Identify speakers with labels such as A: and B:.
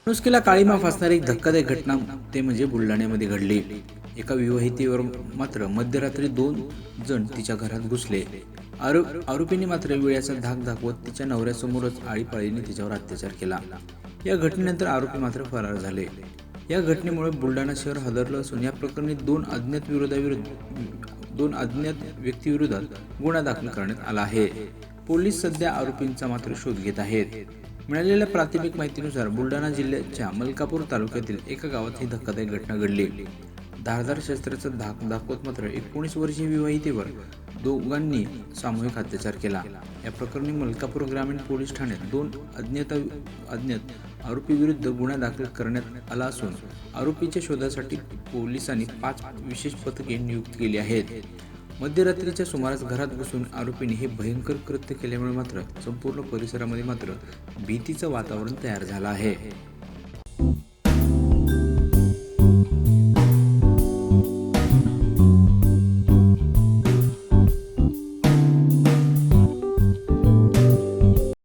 A: नुसकीला काळीमा फासणारी एक धक्कादायक घटना ते म्हणजे बुलढाण्यामध्ये घडली। एका विवाहितेवर मात्र मध्यरात्री 2 जण तिच्या घरात घुसले। आरोपींनी मात्र वेळाचा धाक दाखवत तिच्या नवऱ्यासमोरच आळीपाळीने तिच्यावर अत्याचार केला। या घटनेनंतर आरोपी मात्र फरार झाले। या घटनेमुळे बुलढाणा शहर हादरलं असून या प्रकरणी दोन अज्ञात व्यक्तीविरोधात गुन्हा दाखल करण्यात आला आहे। पोलीस सध्या आरोपींचा मात्र शोध घेत आहेत। मिळालेल्या प्राथमिक माहितीनुसार बुलढाणा जिल्ह्याच्या मलकापूर तालुक्यातील एका गावात ही धक्कादायक घटना घडली। धारदार शस्त्राचा धाक दाखवत मात्र 19 वर्षीय विवाहितेवर दोघांनी सामूहिक अत्याचार केला। या प्रकरणी मलकापूर ग्रामीण पोलीस ठाण्यात 2 अज्ञात आरोपीविरुद्ध गुन्हा दाखल करण्यात आला असून आरोपीच्या शोधासाठी पोलिसांनी 5 विशेष पथके नियुक्त केली आहेत। मध्यरात्रीच्या सुमारास घरात घुसून आरोपींनी हे भयंकर कृत्य केल्यामुळे मात्र संपूर्ण परिसरामध्ये मात्र भीतीचं वातावरण तयार झालं आहे।